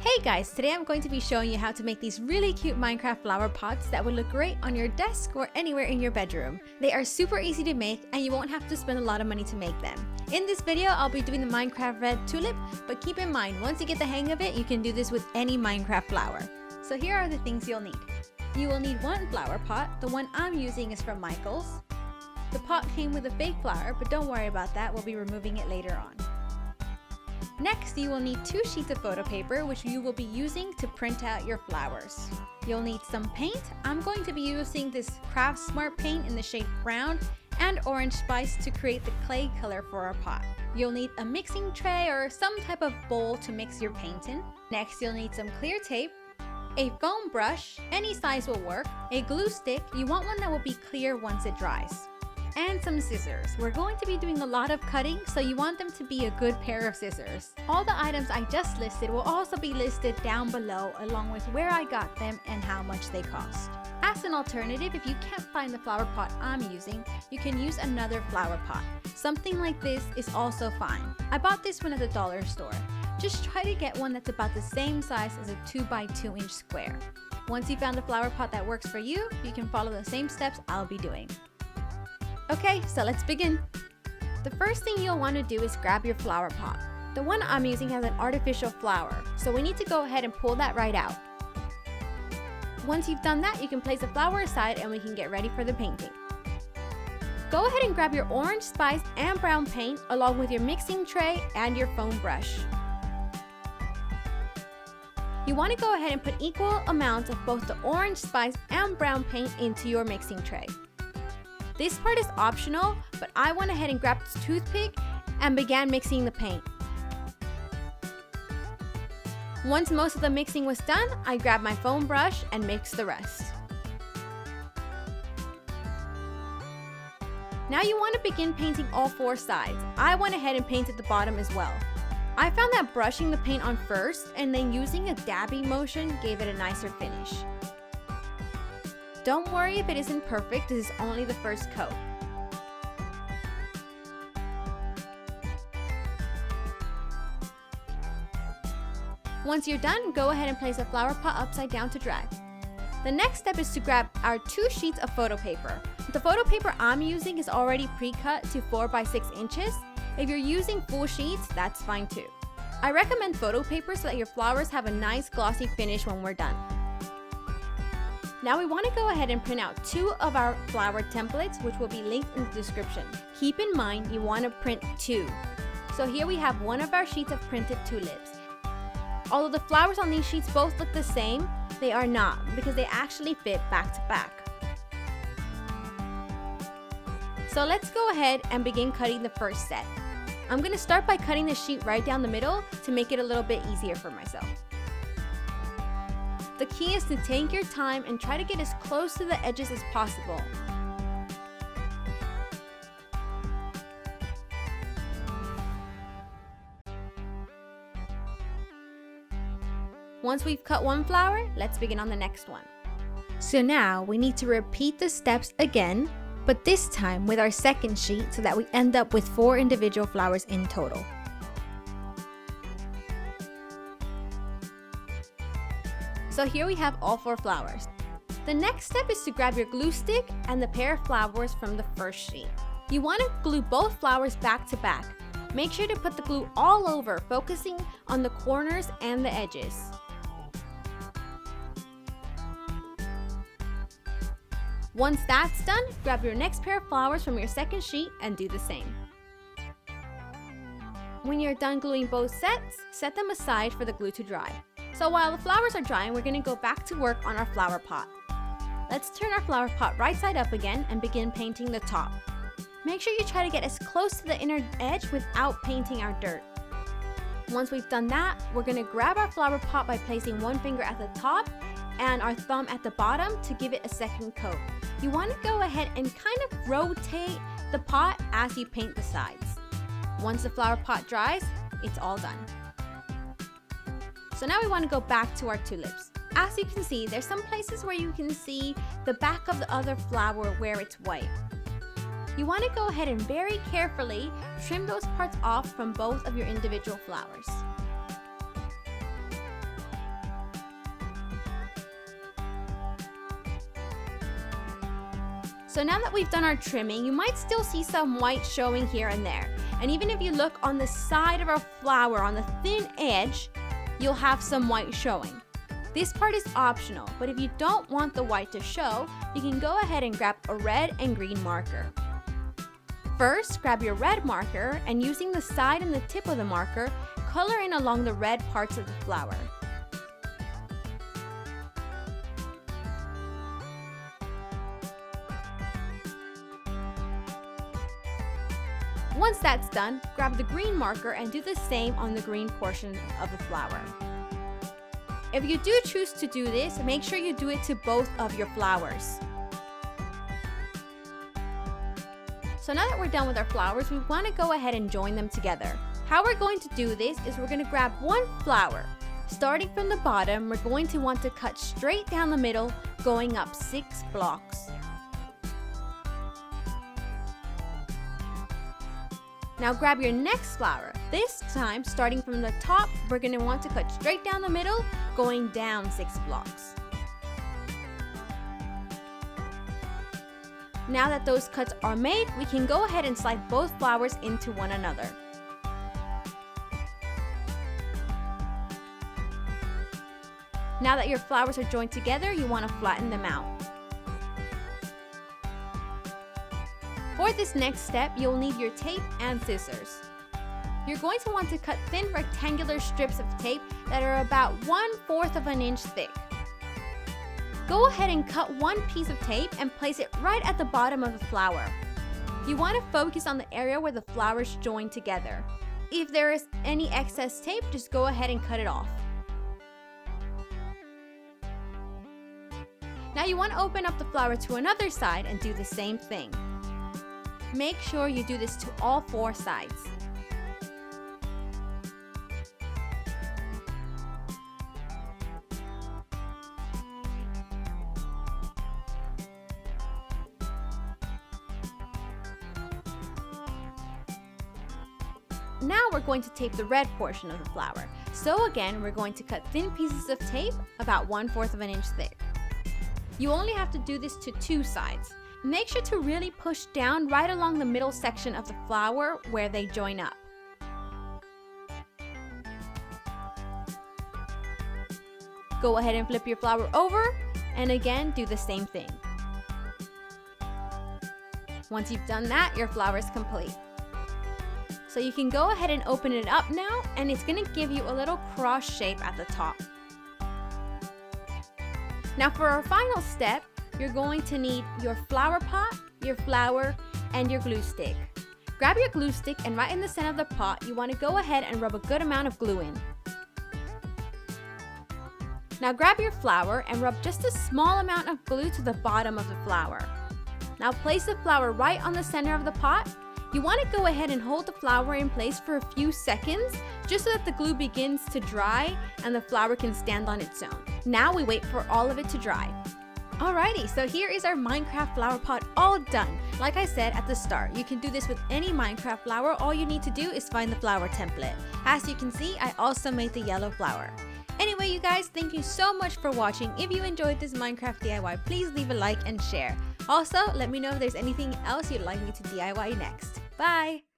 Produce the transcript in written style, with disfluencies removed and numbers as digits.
Hey guys, today I'm going to be showing you how to make these really cute Minecraft flower pots that would look great on your desk or anywhere in your bedroom. They are super easy to make and you won't have to spend a lot of money to make them. In this video, I'll be doing the Minecraft red tulip, but keep in mind, once you get the hang of it, you can do this with any Minecraft flower. So here are the things you'll need. You will need one flower pot. The one I'm using is from Michael's. The pot came with a fake flower, but don't worry about that, we'll be removing it later on. Next, you will need 2 sheets of photo paper, which you will be using to print out your flowers. You'll need some paint. I'm going to be using this Craft Smart paint in the shade brown and orange spice to create the clay color for our pot. You'll need a mixing tray or some type of bowl to mix your paint in. Next, you'll need some clear tape, a foam brush, any size will work, a glue stick, you want one that will be clear once it dries, and some scissors. We're going to be doing a lot of cutting, so you want them to be a good pair of scissors. All the items I just listed will also be listed down below, along with where I got them and how much they cost. As an alternative, if you can't find the flower pot I'm using, you can use another flower pot. Something like this is also fine. I bought this one at the dollar store. Just try to get one that's about the same size as a 2x2 inch square. Once you found a flower pot that works for you, you can follow the same steps I'll be doing. Okay, so let's begin. The first thing you'll want to do is grab your flower pot. The one I'm using has an artificial flower, so we need to go ahead and pull that right out. Once you've done that, you can place the flower aside and we can get ready for the painting. Go ahead and grab your orange spice and brown paint along with your mixing tray and your foam brush. You want to go ahead and put equal amounts of both the orange spice and brown paint into your mixing tray. This part is optional, but I went ahead and grabbed this toothpick and began mixing the paint. Once most of the mixing was done, I grabbed my foam brush and mixed the rest. Now you want to begin painting all 4 sides. I went ahead and painted the bottom as well. I found that brushing the paint on first and then using a dabbing motion gave it a nicer finish. Don't worry if it isn't perfect, this is only the first coat. Once you're done, go ahead and place a flower pot upside down to dry. The next step is to grab our 2 sheets of photo paper. The photo paper I'm using is already pre-cut to 4x6 inches. If you're using full sheets, that's fine too. I recommend photo paper so that your flowers have a nice glossy finish when we're done. Now we want to go ahead and print out 2 of our flower templates, which will be linked in the description. Keep in mind you want to print 2. So here we have one of our sheets of printed tulips. Although the flowers on these sheets both look the same, they are not because they actually fit back to back. So let's go ahead and begin cutting the first set. I'm going to start by cutting the sheet right down the middle to make it a little bit easier for myself. The key is to take your time and try to get as close to the edges as possible. Once we've cut one flower, let's begin on the next one. So now we need to repeat the steps again, but this time with our second sheet so that we end up with 4 individual flowers in total. So here we have all 4 flowers. The next step is to grab your glue stick and the pair of flowers from the first sheet. You want to glue both flowers back to back. Make sure to put the glue all over, focusing on the corners and the edges. Once that's done, grab your next pair of flowers from your second sheet and do the same. When you're done gluing both sets, set them aside for the glue to dry. So while the flowers are drying, we're going to go back to work on our flower pot. Let's turn our flower pot right side up again and begin painting the top. Make sure you try to get as close to the inner edge without painting our dirt. Once we've done that, we're going to grab our flower pot by placing one finger at the top and our thumb at the bottom to give it a second coat. You want to go ahead and kind of rotate the pot as you paint the sides. Once the flower pot dries, it's all done. So now we want to go back to our tulips. As you can see, there's some places where you can see the back of the other flower where it's white. You want to go ahead and very carefully trim those parts off from both of your individual flowers. So now that we've done our trimming, you might still see some white showing here and there. And even if you look on the side of our flower, on the thin edge, you'll have some white showing. This part is optional, but if you don't want the white to show, you can go ahead and grab a red and green marker. First, grab your red marker and using the side and the tip of the marker, color in along the red parts of the flower. Once that's done, grab the green marker and do the same on the green portion of the flower. If you do choose to do this, make sure you do it to both of your flowers. So now that we're done with our flowers, we want to go ahead and join them together. How we're going to do this is we're going to grab one flower. Starting from the bottom, we're going to want to cut straight down the middle, going up 6 blocks. Now grab your next flower. This time, starting from the top, we're going to want to cut straight down the middle, going down 6 blocks. Now that those cuts are made, we can go ahead and slide both flowers into one another. Now that your flowers are joined together, you want to flatten them out. For this next step, you'll need your tape and scissors. You're going to want to cut thin rectangular strips of tape that are about 1/4 of an inch thick. Go ahead and cut one piece of tape and place it right at the bottom of the flower. You want to focus on the area where the flowers join together. If there is any excess tape, just go ahead and cut it off. Now you want to open up the flower to another side and do the same thing. Make sure you do this to all 4 sides. Now we're going to tape the red portion of the flower. So again, we're going to cut thin pieces of tape about 1/4 of an inch thick. You only have to do this to 2 sides. Make sure to really push down right along the middle section of the flower where they join up. Go ahead and flip your flower over and again do the same thing. Once you've done that, your flower is complete. So you can go ahead and open it up now and it's going to give you a little cross shape at the top. Now for our final step, you're going to need your flower pot, your flower, and your glue stick. Grab your glue stick and right in the center of the pot, you want to go ahead and rub a good amount of glue in. Now grab your flower and rub just a small amount of glue to the bottom of the flower. Now place the flower right on the center of the pot. You want to go ahead and hold the flower in place for a few seconds just so that the glue begins to dry and the flower can stand on its own. Now we wait for all of it to dry. Alrighty, so here is our Minecraft flower pot all done. Like I said at the start, you can do this with any Minecraft flower. All you need to do is find the flower template. As you can see, I also made the yellow flower. Anyway, you guys, thank you so much for watching. If you enjoyed this Minecraft DIY, please leave a like and share. Also, let me know if there's anything else you'd like me to DIY next. Bye!